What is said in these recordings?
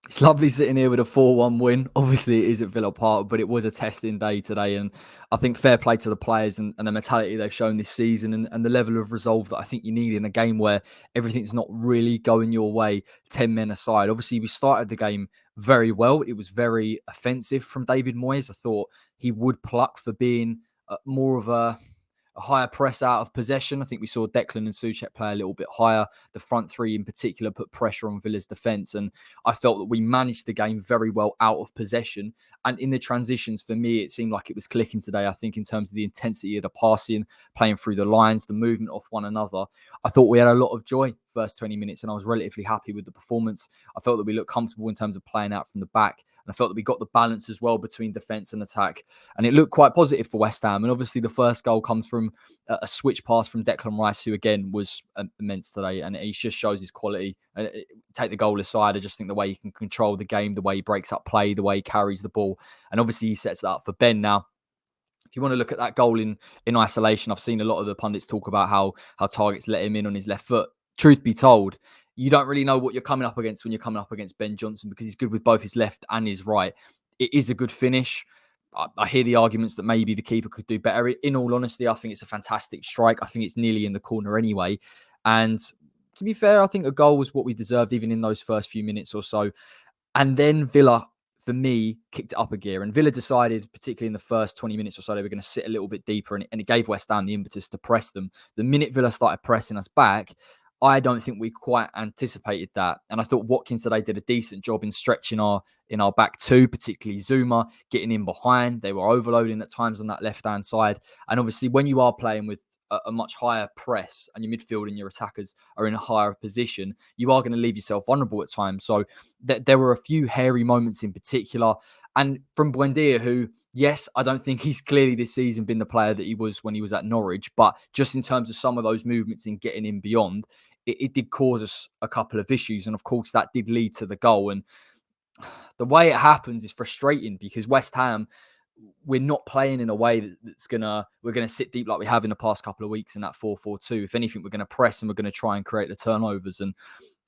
It's lovely sitting here with a 4-1 win. Obviously, it is at Villa Park, but it was a testing day today. And I think fair play to the players and the mentality they've shown this season and the level of resolve that I think you need in a game where everything's not really going your way, 10 men aside. Obviously, we started the game very well. It was very offensive from David Moyes. I thought he would pluck for being more of a higher press out of possession. I think we saw Declan and Souček play a little bit higher. The front three in particular put pressure on Villa's defence. And I felt that we managed the game very well out of possession. And in the transitions, for me, it seemed like it was clicking today. I think in terms of the intensity of the passing, playing through the lines, the movement off one another, I thought we had a lot of joy first 20 minutes and I was relatively happy with the performance. I felt that we looked comfortable in terms of playing out from the back. And I felt that we got the balance as well between defence and attack. And it looked quite positive for West Ham. And obviously the first goal comes from a switch pass from Declan Rice, who again was immense today. And he just shows his quality. Take the goal aside, I just think the way he can control the game, the way he breaks up play, the way he carries the ball. And obviously he sets that up for Ben now. If you want to look at that goal in isolation, I've seen a lot of the pundits talk about how Target's let him in on his left foot. Truth be told, you don't really know what you're coming up against when you're coming up against Ben Johnson because he's good with both his left and his right. It is a good finish. I hear the arguments that maybe the keeper could do better. In all honesty, I think it's a fantastic strike. I think it's nearly in the corner anyway. And to be fair, I think a goal was what we deserved even in those first few minutes or so. And then Villa, for me, kicked it up a gear. And Villa decided, particularly in the first 20 minutes or so, they were going to sit a little bit deeper. And it gave West Ham the impetus to press them. The minute Villa started pressing us back, I don't think we quite anticipated that. And I thought Watkins today did a decent job in stretching our back two, particularly Zuma, getting in behind. They were overloading at times on that left-hand side. And obviously, when you are playing with a much higher press and your midfield and your attackers are in a higher position, you are going to leave yourself vulnerable at times. So there were a few hairy moments in particular. And from Buendia, who, yes, I don't think he's clearly this season been the player that he was when he was at Norwich, but just in terms of some of those movements and getting in beyond, it did cause us a couple of issues. And of course, that did lead to the goal. And the way it happens is frustrating because West Ham, we're not playing in a way that's we're gonna sit deep like we have in the past couple of weeks in that 4-4-2. If anything, we're gonna press and we're gonna try and create the turnovers. And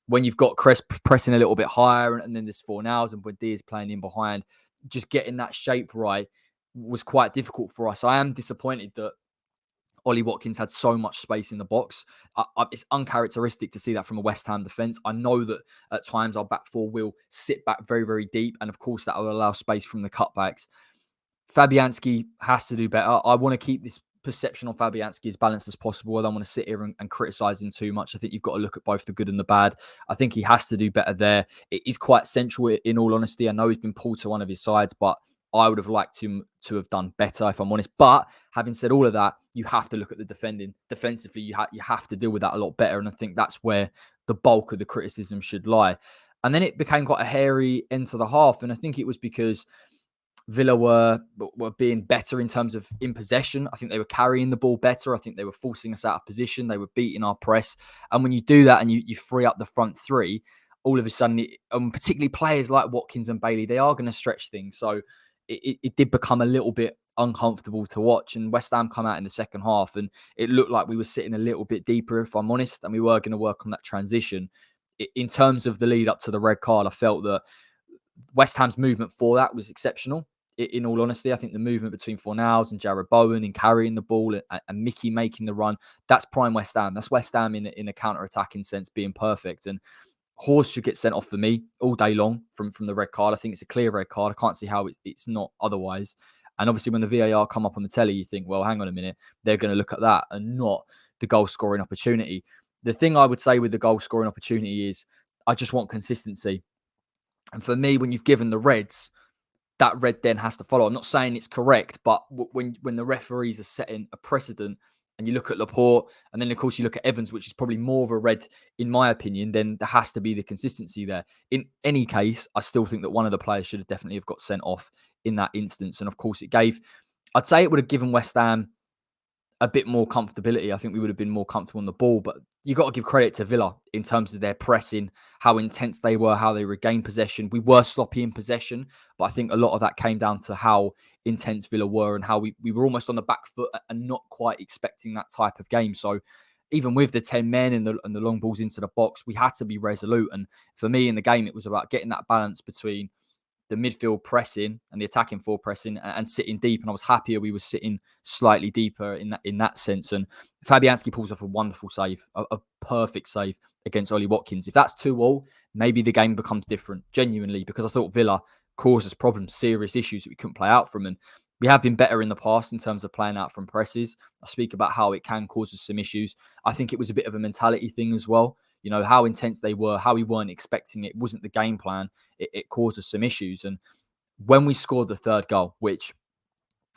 when you've got Crest pressing a little bit higher, and then there's Fornals and Buendia's playing in behind, just getting that shape right was quite difficult for us. I am disappointed that Ollie Watkins had so much space in the box. It's uncharacteristic to see that from a West Ham defence. I know that at times our back four will sit back very, very deep. And of course, that will allow space from the cutbacks. Fabianski has to do better. I want to keep this perception of Fabianski as balanced as possible. I don't want to sit here and criticise him too much. I think you've got to look at both the good and the bad. I think he has to do better there. It is quite central, in all honesty. I know he's been pulled to one of his sides, but I would have liked him to have done better, if I'm honest. But having said all of that, you have to look at the defending. Defensively, you have to deal with that a lot better. And I think that's where the bulk of the criticism should lie. And then it became quite a hairy end to the half. And I think it was because Villa were being better in terms of in possession. I think they were carrying the ball better. I think they were forcing us out of position. They were beating our press. And when you do that and you free up the front three, all of a sudden, particularly players like Watkins and Bailey, they are going to stretch things. So it did become a little bit uncomfortable to watch. And West Ham come out in the second half and it looked like we were sitting a little bit deeper, if I'm honest, and we were going to work on that transition. In terms of the lead up to the red card, I felt that West Ham's movement for that was exceptional. In all honesty, I think the movement between Fornals and Jarrod Bowen in carrying the ball and Mickey making the run, that's prime West Ham. That's West Ham in a counter-attacking sense being perfect. And Horse should get sent off for me all day long from the red card. I think it's a clear red card. I can't see how it's not otherwise. And obviously when the VAR come up on the telly, you think, well, hang on a minute. They're going to look at that and not the goal-scoring opportunity. The thing I would say with the goal-scoring opportunity is I just want consistency. And for me, when you've given the reds, that red then has to follow. I'm not saying it's correct, but when the referees are setting a precedent and you look at Laporte and then, of course, you look at Evans, which is probably more of a red, in my opinion, then there has to be the consistency there. In any case, I still think that one of the players should have definitely have got sent off in that instance. And, of course, I'd say it would have given West Ham a bit more comfortability. I think we would have been more comfortable on the ball, but you got to give credit to Villa in terms of their pressing, how intense they were, how they regained possession. We were sloppy in possession, but I think a lot of that came down to how intense Villa were and how we were almost on the back foot and not quite expecting that type of game. So even with the 10 men and the long balls into the box, we had to be resolute. And for me in the game, it was about getting that balance between the midfield pressing and the attacking forward pressing and sitting deep. And I was happier we were sitting slightly deeper in that sense. And Fabianski pulls off a wonderful save, a perfect save against Ollie Watkins. If that's 2-2, maybe the game becomes different, genuinely, because I thought Villa caused us problems, serious issues that we couldn't play out from. And we have been better in the past in terms of playing out from presses. I speak about how it can cause us some issues. I think it was a bit of a mentality thing as well. You know, how intense they were, how we weren't expecting it. It wasn't the game plan. It caused us some issues. And when we scored the third goal, which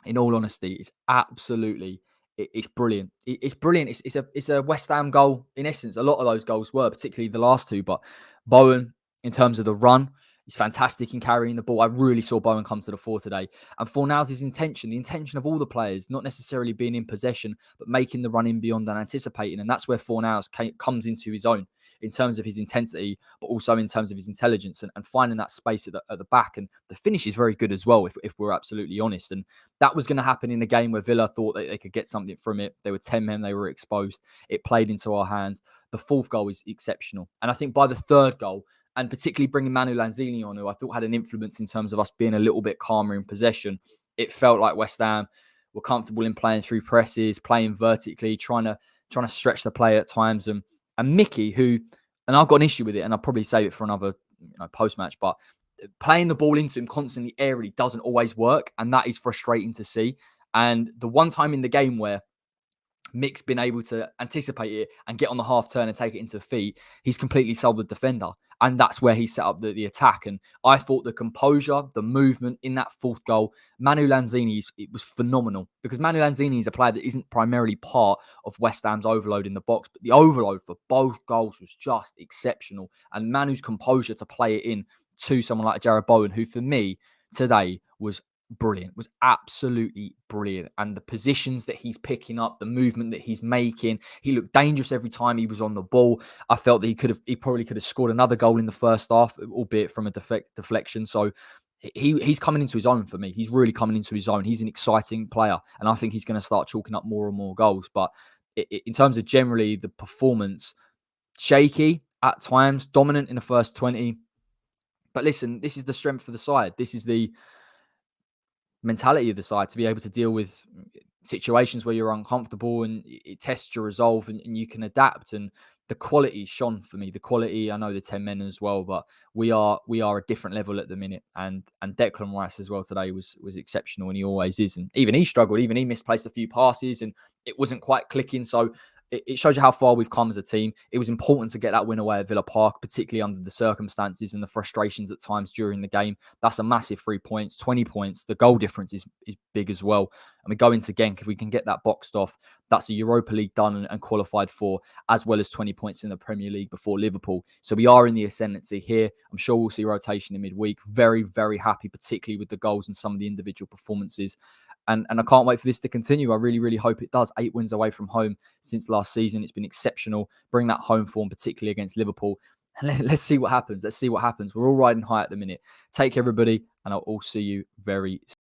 in all honesty, is absolutely it's brilliant. It's brilliant. It's a West Ham goal in essence. A lot of those goals were, particularly the last two. But Bowen, in terms of the run, he's fantastic in carrying the ball. I really saw Bowen come to the fore today. And Fornals' intention, the intention of all the players, not necessarily being in possession, but making the run in beyond and anticipating. And that's where Fornals comes into his own in terms of his intensity, but also in terms of his intelligence and finding that space at the back. And the finish is very good as well, if we're absolutely honest. And that was going to happen in a game where Villa thought that they could get something from it. They were 10 men, they were exposed. It played into our hands. The fourth goal is exceptional. And I think by the third goal, and particularly bringing Manu Lanzini on, who I thought had an influence in terms of us being a little bit calmer in possession, it felt like West Ham were comfortable in playing through presses, playing vertically, trying to stretch the play at times. And Mickey, who, and I've got an issue with it, and I'll probably save it for another post-match, but playing the ball into him constantly aerially doesn't always work, and that is frustrating to see. And the one time in the game where Mick's been able to anticipate it and get on the half turn and take it into feet, he's completely sold the defender. And that's where he set up the attack. And I thought the composure, the movement in that fourth goal, Manu Lanzini, it was phenomenal, because Manu Lanzini is a player that isn't primarily part of West Ham's overload in the box, but the overload for both goals was just exceptional. And Manu's composure to play it in to someone like Jarrod Bowen, who for me today was brilliant, was absolutely brilliant. And the positions that he's picking up, the movement that he's making, he looked dangerous every time he was on the ball. I felt that he probably could have scored another goal in the first half, albeit from a deflection. So he's coming into his own for me. He's really coming into his own. He's an exciting player, and I think he's going to start chalking up more and more goals. But in terms of generally the performance, shaky at times, dominant in the first 20. But listen, this is the strength of the side. This is the mentality of the side, to be able to deal with situations where you're uncomfortable, and it tests your resolve, and you can adapt. And the quality shone for me. The quality, I know the 10 men as well, but we are a different level at the minute. And Declan Rice as well today was exceptional, and he always is. And even he struggled, even he misplaced a few passes, and it wasn't quite clicking. So it shows you how far we've come as a team. It was important to get that win away at Villa Park, particularly under the circumstances and the frustrations at times during the game. That's a massive 3 points, 20 points. The goal difference is big as well. And we go into Genk, if we can get that boxed off, that's a Europa League done and qualified for, as well as 20 points in the Premier League before Liverpool. So we are in the ascendancy here. I'm sure we'll see rotation in midweek. Very, very happy, particularly with the goals and some of the individual performances. And I can't wait for this to continue. I really, really hope it does. 8 wins away from home since last season. It's been exceptional. Bring that home form, particularly against Liverpool. And let's see what happens. Let's see what happens. We're all riding high at the minute. Take care, everybody, and I'll all see you very soon.